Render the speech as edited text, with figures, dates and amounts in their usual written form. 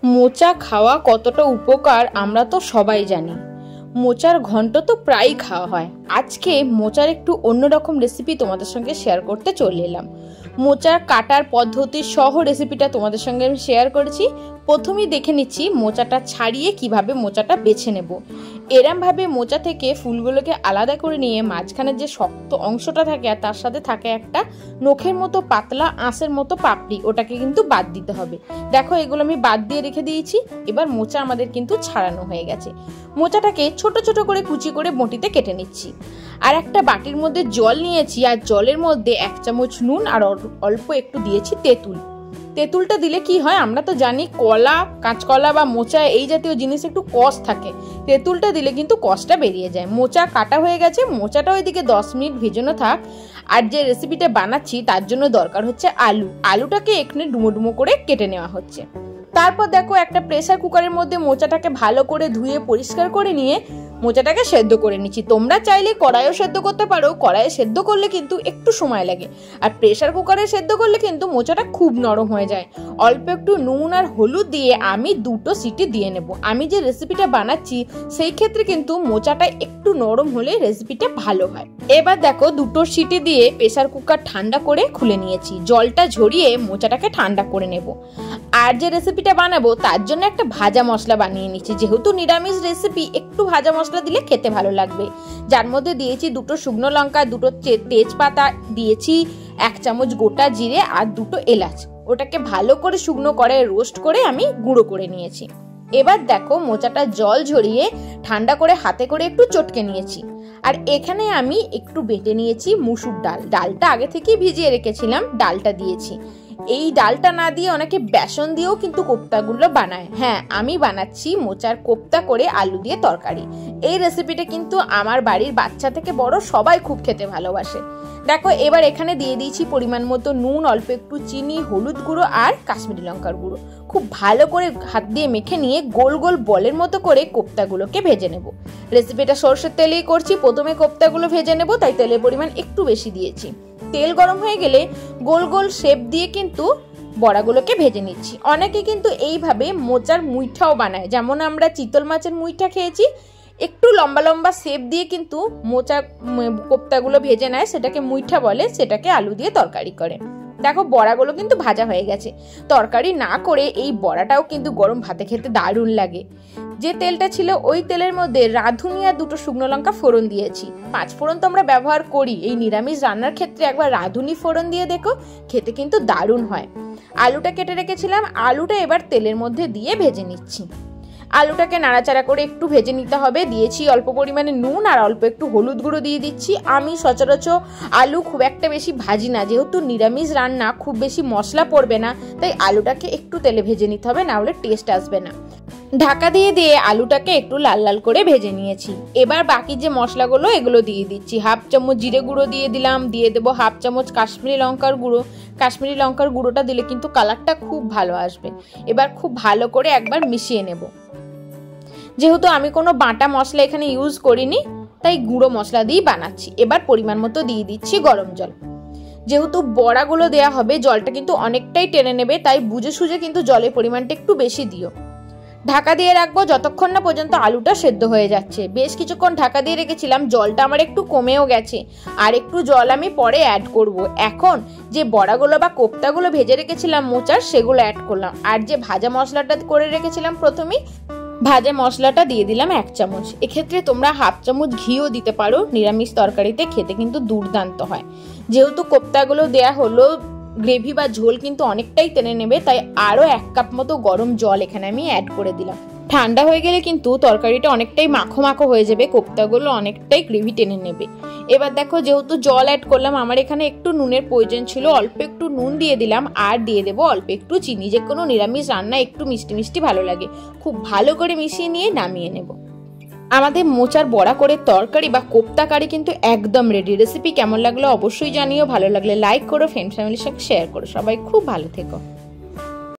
মোচা খাওয়া কতটা উপকার আমরা তো সবাই জানি। মোচার ঘন্ট তো প্রায়ই খাওয়া হয়। আজকে মোচার একটু অন্যরকম রেসিপি তোমাদের সঙ্গে শেয়ার করতে চলে এলাম। মোচার কাটার পদ্ধতি সহ রেসিপিটা তোমাদের সঙ্গে আমি শেয়ার করেছি। প্রথমেই দেখে নিচ্ছি মোচাটা ছাড়িয়ে কিভাবে মোচাটা বেছে নেব। এরমভাবে মোচা থেকে ফুলগুলোকে আলাদা করে নিয়ে মাঝখানে যে শক্ত অংশটা থাকে আর তার সাথে থাকে একটা নখের মতো পাতলা আঁশের মতো পাপড়ি, ওটাকে কিন্তু বাদ দিতে হবে। দেখো এগুলো আমি বাদ দিয়ে রেখে দিয়েছি। এবার মোচা আমাদের কিন্তু ছাড়ানো হয়ে গেছে। মোচাটাকে ছোট ছোট করে কুচি করে বটিতে কেটে নিচ্ছি। আর একটা বাটির মধ্যে জল নিয়েছি, আর জলের মধ্যে 1 চামচ নুন আর অল্প একটু দিয়েছি তেঁতুল। তেঁতুলটা দিলে কি হয়, আমরা তো জানি কলা, কাঁচকলা বা মোচা এই জাতীয় জিনিস একটু কষ থাকে। তেঁতুলটা দিলে কিন্তু কষটা বেরিয়ে যায়। মোচা কাটা হয়ে গেছে, মোচাটা ওইদিকে 10 মিনিট ভেজানো থাক। আর যে রেসিপিটা বানাচ্ছি তার জন্য দরকার হচ্ছে আলুটাকে এখানে ডুমো ডুমো করে কেটে নেওয়া হচ্ছে। তারপর দেখো একটা প্রেসার কুকারের মধ্যে মোচাটাকে ভালো করে ধুয়ে পরিষ্কার করে নিয়ে মোচাটাকে সেদ্ধ করে নিচ্ছি। তোমরা চাইলে কড়াইও সেদ্ধ করতে পারো। কড়াইয়ে সেদ্ধ করলে কিন্তু একটু সময় লাগে, আর প্রেসার কুকারে সেদ্ধ করলে কিন্তু মোচাটা খুব নরম হয়ে যায়। অল্প একটু নুন আর হলুদ দিয়ে আমি 2টো সিটি দিয়ে নেব। আমি যে রেসিপিটা বানাচ্ছি সেই ক্ষেত্রে কিন্তু মোচাটা একটু নরম হলে রেসিপিটা ভালো হয়। এবার দেখো 2টো সিটি দিয়ে প্রেসার কুকার ঠান্ডা করে খুলে নিয়েছি। জলটা ঝরিয়ে মোচাটাকে ঠান্ডা করে নেব। আর যে রেসিপিটা বানাবো তার জন্য একটা ভাজা মশলা বানিয়ে নিচ্ছি। যেহেতু নিরামিষ রেসিপি, একটু ভাজা মশলা দিলে খেতে ভালো লাগবে। যার মধ্যে দিয়েছি 2টো শুকনো লঙ্কা, 2টো তেজপাতা, দিয়েছি 1 চামচ গোটা জিরে আর 2টো এলাচ। ওটাকে ভালো করে শুকনো করে রোস্ট করে আমি গুঁড়ো করে নিয়েছি। এবার দেখো মোচাটা জল ঝরিয়ে ঠান্ডা করে হাতে করে একটু চটকে নিয়েছি। আর এখানে আমি একটু বেটে নিয়েছি মুসুর ডাল। ডালটা আগে থেকেই ভিজিয়ে রেখেছিলাম, ডালটা দিয়েছি। এই ডালটা না দিয়ে অনেকে বেসন দিয়েও কিন্তু কোপ্তাগুলো বানায়। হ্যাঁ, আমি বানাচ্ছি মোচার কোপ্তা করে আলু দিয়ে তরকারি। এই রেসিপিটা কিন্তু আমার বাড়ির বাচ্চা থেকে বড় সবাই খুব খেতে ভালোবাসে। দেখো এবার এখানে দিয়ে দিয়েছি পরিমাণ মতো নুন, অল্প একটু চিনি, হলুদ গুঁড়ো আর কাশ্মীরি লঙ্কার গুঁড়ো। খুব ভালো করে হাত দিয়ে মেখে নিয়ে গোল গোল বলের মতো করে কোপ্তাগুলোকে ভেজে নেব। রেসিপিটা সরষের তেলেই করছি। প্রথমে কোপ্তাগুলো ভেজে নেব, তাই তেলের পরিমাণ একটু বেশি দিয়েছি। তেল গরম হয়ে গেলে গোল গোল শেপ দিয়ে কিন্তু বড়াগুলোকে ভেজে নিচ্ছি। অনেকে কিন্তু এইভাবে মোচার মুইঠাও বানায়, যেমন আমরা চিতল মাছের মুইঠা খেয়েছি। একটু লম্বা লম্বা শেপ দিয়ে কিন্তু মোচা কোপ্তাগুলো ভেজে নেয়, সেটাকে মুইঠা বলে। সেটাকে আলু দিয়ে তরকারি করে। দেখো বড়াগুলো কিন্তু ভাজা হয়ে গেছে। তরকারি না করে এই বড়াটাও কিন্তু গরম ভাতে খেতে দারুণ লাগে। যে তেলটা ছিল ওই তেলের মধ্যে রাঁধুনি আর 2টো শুকনো লঙ্কা ফোড়ন দিয়েছি। 5 ফোড়ন তো আমরা ব্যবহার করি, এই নিরামিষ রান্নার ক্ষেত্রে একবার রাঁধুনি ফোড়ন দিয়ে দেখো, খেতে কিন্তু দারুণ হয়। আলুটা কেটে রেখেছিলাম, আলুটা এবার তেলের মধ্যে দিয়ে ভেজে নিচ্ছি। আলুটাকে নাড়াচাড়া করে একটু ভেজে নিতে হবে। দিয়েছি অল্প পরিমাণে নুন আর অল্প একটু হলুদ গুঁড়ো দিয়ে দিচ্ছি। আমি সচরাচর আলু খুব একটা বেশি ভাজি না, যেহেতু নিরামিষ রান্না খুব বেশি মশলা পড়বে না, তাই আলুটাকে একটু তেলে ভেজে নিতে হবে, না হলে টেস্ট আসবে না। ঢাকা দিয়ে দিয়ে আলুটাকে একটু লাল লাল করে ভেজে নিয়েছি। এবার বাকি যে মশলাগুলো এগুলো দিয়ে দিচ্ছি। 1/2 চামচ জিরে গুঁড়ো দিয়ে দিলাম, দিয়ে দেবো 1/2 চামচ কাশ্মীরি লঙ্কার গুঁড়ো। কাশ্মীরি লঙ্কার গুঁড়োটা দিলে কিন্তু কালারটা খুব ভালো আসবে। এবার খুব ভালো করে একবার মিশিয়ে নেব। যেহেতু আমি কোনো বাটা মশলা এখানে ইউজ করিনি, তাই গুঁড়ো মশলা দিয়েই বানাচ্ছি। এবার পরিমাণ মতো দিয়ে দিচ্ছি গরম জল। যেহেতু বড়াগুলো দেয়া হবে, জলটা কিন্তু অনেকটাই টেনে নেবে, তাই বুঝে সুঝে কিন্তু জলের পরিমাণটা একটু বেশি দিও। ঢাকা দিয়ে রাখবো যতক্ষণ না পর্যন্ত আলুটা সেদ্ধ হয়ে যাচ্ছে। বেশ কিছুক্ষণ ঢাকা দিয়ে রেখেছিলাম, জলটা আমার একটু কমেও গেছে। আর একটু জল আমি পরে অ্যাড করব। এখন যে বড়াগুলো বা কোপ্তাগুলো ভেজে রেখেছিলাম মোচার, সেগুলো অ্যাড করলাম। আর যে ভাজা মশলাটা করে রেখেছিলাম প্রথমেই, ভাজা মশলাটা দিয়ে দিলাম 1 চামচ। এক্ষেত্রে তোমরা 1/2 চামচ ঘিও দিতে পারো। নিরামিষ তরকারিতে খেতে কিন্তু দুর্দান্ত হয়। যেহেতু কোপ্তাগুলো দেয়া হলো, গ্রেভি বা ঝোল কিন্তু অনেকটাই টেনে নেবে, তাই আরো 1 কাপ মতো গরম জল এখানে আমি অ্যাড করে দিলাম। ঠান্ডা হয়ে গেলে কিন্তু তরকারিটা অনেকটাই মাখো মাখো হয়ে যাবে, কোপ্তাগুলো অনেকটাই গ্রেভি টেনে নেবে। এবার দেখো যেহেতু জল অ্যাড করলাম, আমার এখানে একটু নুনের প্রয়োজন ছিল, অল্প একটু নুন দিয়ে দিলাম। আর দিয়ে দেবো অল্প একটু চিনি। যে কোনো নিরামিষ রান্না একটু মিষ্টি মিষ্টি ভালো লাগে। খুব ভালো করে মিশিয়ে নিয়ে নামিয়ে নেব। আমাদের মোচার বড়া করে তরকারি বা কোপ্তা কারি কিন্তু একদম রেডি। রেসিপি কেমন লাগলো অবশ্যই জানিও। ভালো লাগলে লাইক করো, ফ্রেন্ড ফ্যামিলির সঙ্গে শেয়ার করো। সবাই খুব ভালো থেকো।